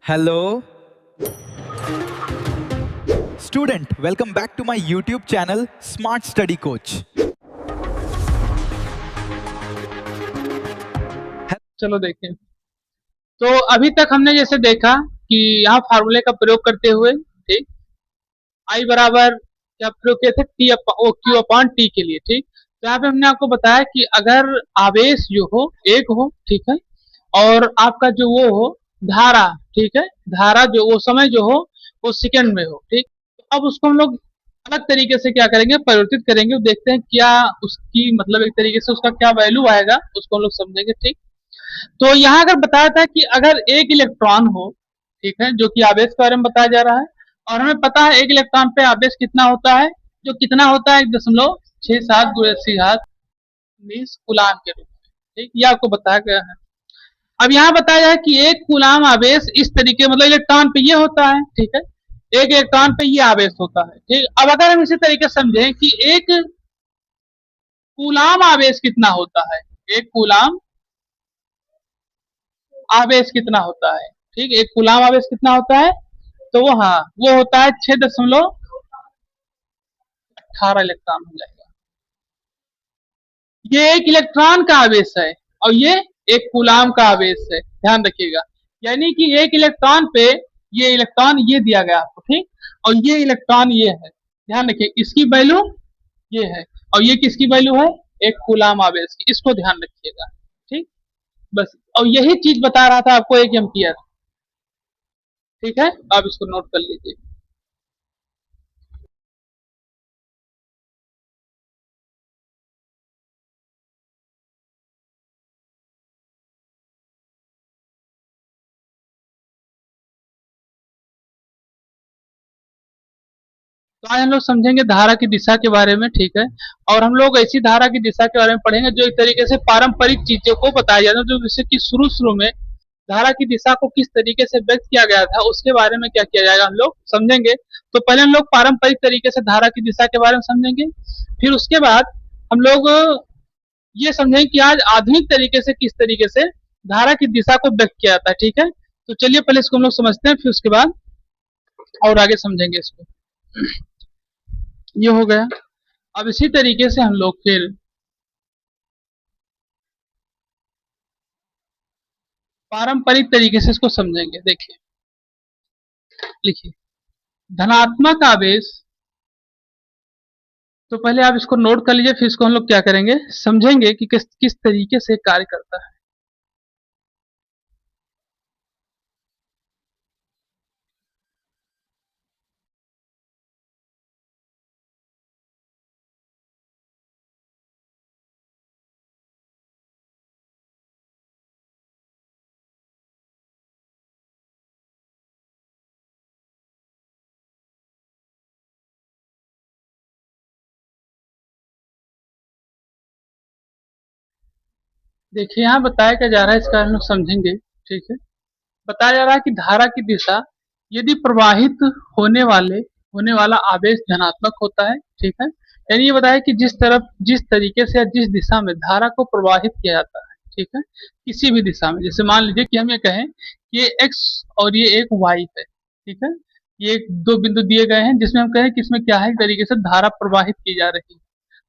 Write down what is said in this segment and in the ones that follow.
Hello, student. Welcome back to my YouTube channel, Smart Study Coach. चलो देखें। तो अभी तक हमने जैसे देखा कि यहाँ फार्मूले का प्रयोग करते हुए ठीक आई बराबर क्या प्रयोग किए थे क्यू अपॉन टी के लिए। ठीक, तो यहाँ पे हमने आपको बताया कि अगर आवेश जो हो एक हो, ठीक है, और आपका जो वो हो धारा, ठीक है, धारा जो वो समय जो हो वो सेकंड में हो, ठीक, तो अब उसको हम लोग अलग तरीके से क्या करेंगे, परिवर्तित करेंगे। देखते हैं क्या उसकी मतलब एक तरीके से उसका क्या वैल्यू आएगा, उसको हम लोग समझेंगे। ठीक, तो यहाँ अगर बताया था कि अगर एक इलेक्ट्रॉन हो, ठीक है, जो कि आवेश के बारे में बताया जा रहा है, और हमें पता है एक इलेक्ट्रॉन पे आवेश कितना होता है, जो कितना होता है 1.67 19 कूलाम के रूप में। ठीक, ये आपको बताया गया है। अब यहाँ बताया है कि एक कूलाम आवेश इस तरीके मतलब इलेक्ट्रॉन पे ये होता है, ठीक है, एक इलेक्ट्रॉन पे ये आवेश होता है। ठीक, अब अगर हम इसी तरीके से समझें कि एक कूलाम आवेश कितना होता है, एक कूलाम आवेश कितना होता है, ठीक, एक कूलाम आवेश कितना होता है, तो वो हाँ वो होता है 6.18 इलेक्ट्रॉन हो जाएगा। ये एक इलेक्ट्रॉन का आवेश है और ये एक कूलाम का आवेश है, ध्यान रखिएगा। यानी कि एक इलेक्ट्रॉन पे ये इलेक्ट्रॉन ये दिया गया आपको, ठीक, और ये इलेक्ट्रॉन ये है, ध्यान रखिए, इसकी वैल्यू ये है और ये किसकी वैल्यू है, एक कूलाम आवेश की, इसको ध्यान रखिएगा। ठीक, बस, और यही चीज बता रहा था आपको एक एम्पियर। ठीक है, आप इसको नोट कर लीजिए। तो आज हम लोग समझेंगे धारा की दिशा के बारे में, ठीक है, और हम लोग ऐसी धारा की दिशा के बारे में पढ़ेंगे जो एक तरीके से पारंपरिक चीजों को बताया जाता है, जो जैसे कि शुरू में धारा की दिशा को किस तरीके से व्यक्त किया गया था उसके बारे में क्या किया जाएगा हम लोग समझेंगे। तो पहले हम लोग पारंपरिक तरीके से धारा की दिशा के बारे में समझेंगे, फिर उसके बाद हम लोग ये समझेंगे कि आज आधुनिक तरीके से किस तरीके से धारा की दिशा को व्यक्त किया जाता है। ठीक है, तो चलिए पहले इसको हम लोग समझते हैं, फिर उसके बाद और आगे समझेंगे इसको। ये हो गया। अब इसी तरीके से हम लोग फिर पारंपरिक तरीके से इसको समझेंगे। देखिए, लिखिए धनात्मक आवेश, तो पहले आप इसको नोट कर लीजिए, फिर इसको हम लोग क्या करेंगे, समझेंगे कि किस किस तरीके से कार्य करता है। देखिए यहाँ बताया क्या जा रहा है, इसका हम लोग समझेंगे। ठीक है, बताया जा रहा है कि धारा की दिशा यदि प्रवाहित होने वाले होने वाला आवेश धनात्मक होता है, ठीक है, यानी ये बताया कि जिस तरीके से या जिस दिशा में धारा को प्रवाहित किया जाता है, ठीक है, किसी भी दिशा में, जैसे मान लीजिए कि हम ये कहें कि ये एक्स और ये एक वाई है, ठीक है, ये दो बिंदु दिए गए हैं जिसमें हम कहें कि इसमें क्या है तरीके से धारा प्रवाहित की जा रही है।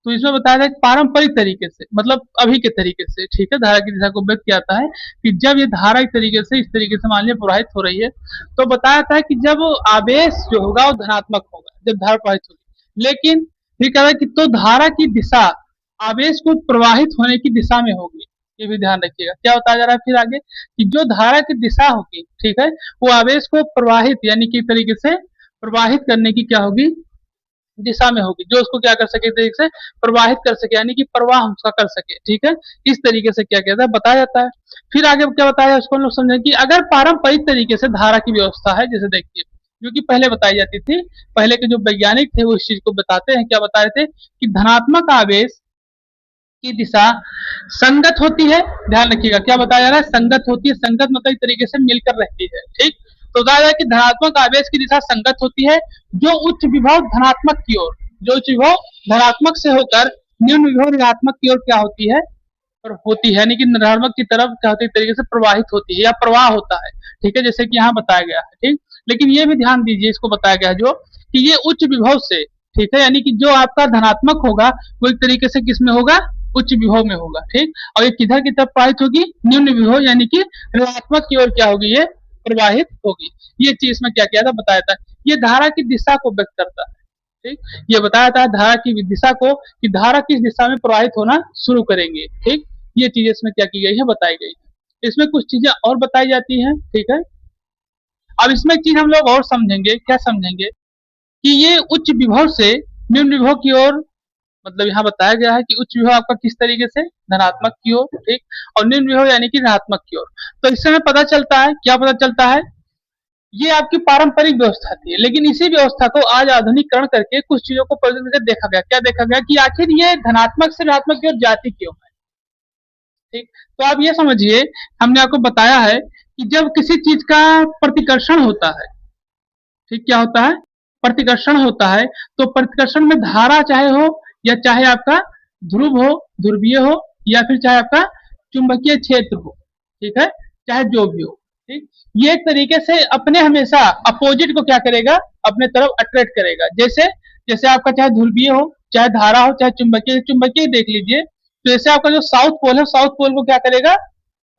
तो इसमें बताया था पारंपरिक तरीके से, मतलब अभी के तरीके से, ठीक है, धारा की दिशा को व्यक्त किया जाता है कि जब ये धारा एक तरीके से इस तरीके से मान लीजिए प्रवाहित हो रही है, तो बताया था कि जब आवेश जो होगा वो धनात्मक होगा जब धारा प्रवाहित होगी, लेकिन फिर कह रहा है कि तो धारा की दिशा आवेश को प्रवाहित होने की दिशा में होगी। ये भी ध्यान रखिएगा, क्या बताया जा रहा है फिर आगे कि जो धारा की दिशा होगी, ठीक है, वो आवेश को प्रवाहित यानी कि तरीके से प्रवाहित करने की क्या होगी, दिशा में होगी, जो उसको क्या कर सके तरीके से प्रवाहित कर सके, यानी कि प्रवाह उसका कर सके। ठीक है, इस तरीके से क्या कहता है बताया जाता है। फिर आगे क्या बताया उसको हम लोग समझें कि अगर पारंपरिक तरीके से धारा की व्यवस्था है, जैसे देखिए जो कि पहले बताई जाती थी, पहले के जो वैज्ञानिक थे वो इस चीज को बताते हैं, क्या बता रहे थे कि धनात्मक आवेश की दिशा संगत होती है। ध्यान रखिएगा क्या बताया जा रहा है, संगत होती है, संगत मतलब एक तरीके से मिलकर रहती है। ठीक, तो बताया कि धनात्मक आवेश की दिशा संगत होती है, जो उच्च विभव धनात्मक की ओर, जो उच्च विभव धनात्मक से होकर निम्न विभव ऋणात्मक की ओर क्या होती है, पर होती है, यानी कि ऋणात्मक की तरफ क्या होती है, एक तरीके से प्रवाहित होती है या प्रवाह होता है, ठीक है, जैसे कि यहाँ बताया गया है, ठीक। लेकिन ये भी ध्यान दीजिए, इसको बताया गया है जो कि ये उच्च विभव से, ठीक है, यानी कि जो आपका धनात्मक होगा वो एक तरीके से किस में होगा, उच्च विभव में होगा, ठीक। और ये किधर की तरफ प्रवाहित होगी, निम्न विभव, यानी कि ऋणात्मक की ओर क्या होगी, ये प्रवाहित होगी। ये चीज में क्या किया था, बताया था। ये धारा की दिशा को व्यक्त करता है, ठीक। ये बताया था धारा की दिशा को, कि धारा किस दिशा में प्रवाहित होना शुरू करेंगे, ठीक। ये चीजें इसमें क्या की गई है, बताई गई है। इसमें कुछ चीजें और बताई जाती हैं, ठीक है। अब इसमें एक चीज हम लोग और समझेंगे, क्या समझेंगे, कि ये उच्च विभव से निम्न विभव की ओर, मतलब यहाँ बताया गया है कि उच्च विभव आपका किस तरीके से, धनात्मक की ओर, ठीक, और निम्न विभव यानी कि ऋणात्मक की ओर। तो इससे हमें पता चलता है, क्या पता चलता है, ये आपकी पारंपरिक व्यवस्था थी, लेकिन इसी व्यवस्था को आज आधुनिकरण करके कुछ चीजों को परिवर्तन करके देखा गया। क्या देखा गया, कि आखिर ये धनात्मक से ऋणात्मक की ओर जाती क्यों है, ठीक। तो आप ये समझिए, हमने आपको बताया है कि जब किसी चीज का प्रतिकर्षण होता है, ठीक, क्या होता है, प्रतिकर्षण होता है, तो प्रतिकर्षण में धारा चाहे हो, या चाहे आपका ध्रुव हो, ध्रुवीय हो, या फिर चाहे आपका चुंबकीय क्षेत्र हो, ठीक है, चाहे जो भी हो, ठीक। ये एक तरीके से अपने हमेशा अपोजिट को क्या करेगा, अपने तरफ अट्रैक्ट करेगा। जैसे जैसे आपका चाहे ध्रुवीय हो, चाहे धारा हो, चाहे चुंबकीय, चुंबकीय देख लीजिए, तो जैसे आपका जो साउथ पोल है, साउथ पोल को क्या करेगा,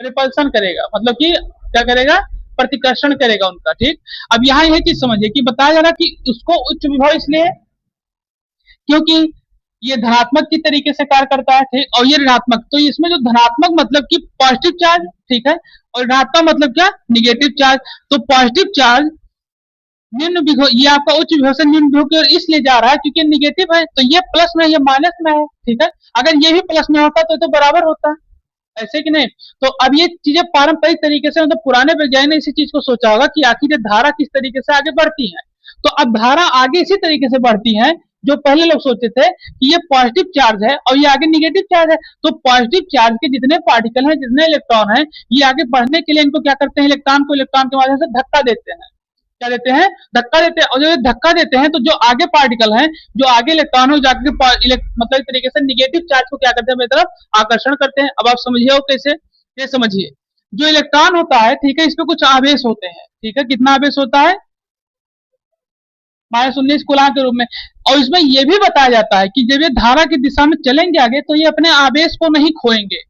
रिपल्सन करेगा, मतलब कि क्या करेगा, प्रतिकर्षण करेगा उनका, ठीक। अब यहाँ यही चीज समझिए कि बताया जा रहा कि उसको उच्च विभव इसलिए क्योंकि ये धनात्मक की तरीके से कार्य करता है, ठीक, और ये ऋणात्मक, तो इसमें जो धनात्मक मतलब कि पॉजिटिव चार्ज, ठीक है, और ऋणात्मक मतलब क्या, निगेटिव चार्ज। तो पॉजिटिव चार्ज निम्न विभव, ये आपका उच्च विभव से निम्न विभव की ओर इसलिए जा रहा है क्योंकि निगेटिव है, तो ये प्लस में, ये माइनस में है, ठीक है। अगर ये भी प्लस में होता तो बराबर होता, ऐसे कि नहीं। तो अब ये चीजें पारंपरिक तरीके से, मतलब पुराने वैज्ञानिक ने इसी चीज को सोचा होगा कि आखिर ये धारा किस तरीके से आगे बढ़ती है। तो अब धारा आगे इसी तरीके से बढ़ती है, जो पहले लोग सोचते थे कि ये पॉजिटिव चार्ज है और ये आगे निगेटिव चार्ज है। तो पॉजिटिव चार्ज के जितने पार्टिकल हैं, जितने इलेक्ट्रॉन हैं, ये आगे बढ़ने के लिए इनको क्या करते हैं, इलेक्ट्रॉन को इलेक्ट्रॉन के माध्यम से धक्का देते हैं। क्या देते हैं, धक्का देते हैं। और जब ये धक्का देते हैं तो जो आगे पार्टिकल हैं, जो आगे इलेक्ट्रॉन हो, जाकर मतलब एक तरीके से निगेटिव चार्ज को क्या करते हैं, अपनी तरफ आकर्षण करते हैं। अब आप समझिए हो कैसे, ये समझिए, जो इलेक्ट्रॉन होता है, ठीक है, इसमें कुछ आवेश होते हैं, ठीक है, कितना आवेश होता है, -19 कूलाम के रूप में। और इसमें यह भी बताया जाता है कि जब ये धारा की दिशा में चलेंगे आगे, तो ये अपने आवेश को नहीं खोएंगे।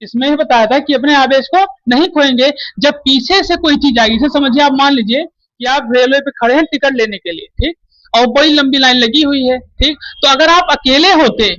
इसमें ही बताया था कि अपने आवेश को नहीं खोएंगे। जब पीछे से कोई चीज आएगी, जैसे समझिए, आप मान लीजिए कि आप रेलवे पे खड़े हैं टिकट लेने के लिए, ठीक, और बड़ी लंबी लाइन लगी हुई है, ठीक। तो अगर आप अकेले होते,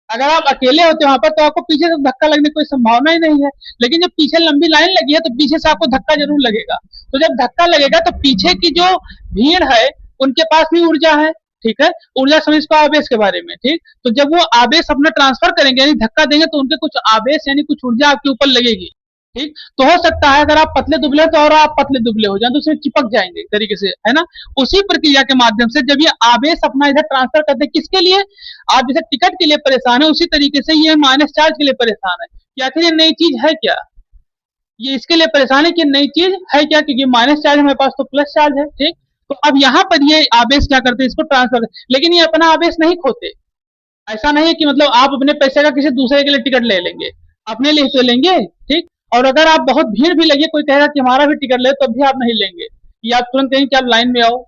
वहां पर, तो आपको पीछे से धक्का लगने की कोई संभावना ही नहीं है। लेकिन जब पीछे लंबी लाइन लगी है, तो पीछे से आपको धक्का जरूर लगेगा। तो जब धक्का लगेगा, तो पीछे की जो भीड़ है, उनके पास भी ऊर्जा है, ठीक है, ऊर्जा समझ को आवेश के बारे में, ठीक। तो जब वो आवेश अपना ट्रांसफर करेंगे, यानी धक्का देंगे, तो उनके कुछ आवेश यानी कुछ ऊर्जा आपके ऊपर लगेगी, ठीक। तो हो सकता है अगर आप पतले दुबले हो, तो और आप पतले दुबले हो जाए, तो उसमें चिपक जाएंगे एक तरीके से, है ना। उसी प्रक्रिया के माध्यम से जब ये आवेश अपना इधर ट्रांसफर करते हैं, किसके लिए, आप जैसे टिकट के लिए परेशान है, उसी तरीके से ये माइनस चार्ज के लिए परेशान है कि आखिर ये नई चीज है क्या, ये इसके लिए परेशान है कि नई चीज है क्या, क्योंकि माइनस चार्ज हमारे पास तो प्लस चार्ज है, ठीक। तो अब यहाँ पर ये आवेश क्या करते हैं, इसको ट्रांसफर करते, लेकिन ये अपना आवेश नहीं खोते। ऐसा नहीं है कि मतलब आप अपने पैसे का किसी दूसरे के लिए टिकट ले लेंगे, अपने लिए तो लेंगे, ठीक। और अगर आप बहुत भीड़ भी लगे, कोई कहेगा कि हमारा भी टिकट ले, तब भी आप नहीं लेंगे, कि आप तुरंत कहेंगे कि आप लाइन में आओ,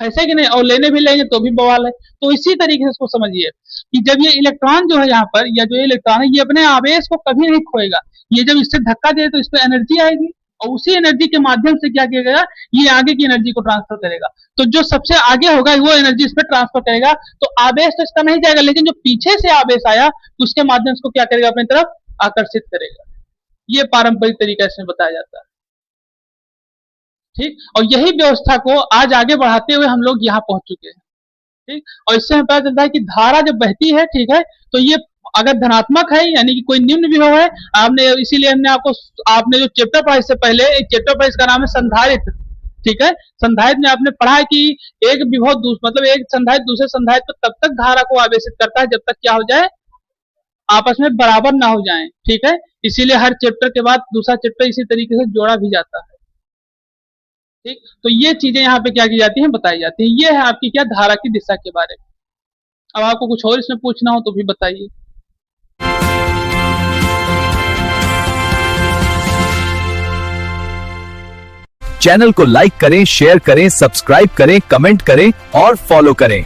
ऐसे कि नहीं, और लेने भी लेंगे तो भी बवाल है। तो इसी तरीके से इसको समझिए कि जब ये इलेक्ट्रॉन जो है यहाँ पर, या जो ये इलेक्ट्रॉन है, ये अपने आवेश को कभी नहीं खोएगा। ये जब इससे धक्का दे, तो इस पर एनर्जी आएगी, और उसी एनर्जी के माध्यम से क्या किया गया, ये आगे की एनर्जी को ट्रांसफर करेगा। तो जो सबसे आगे होगा, वो एनर्जी इस पर ट्रांसफर करेगा। तो आवेश तो इसका नहीं जाएगा, लेकिन जो पीछे से आवेश आया, उसके माध्यम से क्या करेगा, अपनी तरफ आकर्षित करेगा। ये पारंपरिक तरीका इसमें बताया जाता है, ठीक। और यही व्यवस्था को आज आगे बढ़ाते हुए हम लोग यहाँ पहुंच चुके हैं, ठीक। और इससे हमें पता चलता है कि धारा जब बहती है, ठीक है, तो ये अगर धनात्मक है, यानी कि कोई निम्न विभव है, आपने, इसीलिए हमने आपने जो चैप्टर पढ़ा इससे पहले, एक चैप्टर पढ़ा, इसका नाम है संधारित्र, ठीक है। संधारित्र में आपने पढ़ा है कि एक विभव मतलब एक संधारित्र दूसरे संधारित्र पर तब तक धारा को आवेशित करता है जब तक क्या हो जाए, आपस में बराबर ना हो जाए, ठीक है। इसीलिए हर चैप्टर के बाद दूसरा चैप्टर इसी तरीके से जोड़ा भी जाता है, ठीक। तो ये चीजें यहाँ पे क्या की जाती हैं, बताई जाती हैं। ये है आपकी क्या, धारा की दिशा के बारे में। अब आपको कुछ और इसमें पूछना हो तो भी बताइए। चैनल को लाइक करें, शेयर करें, सब्सक्राइब करें, कमेंट करें और फॉलो करें।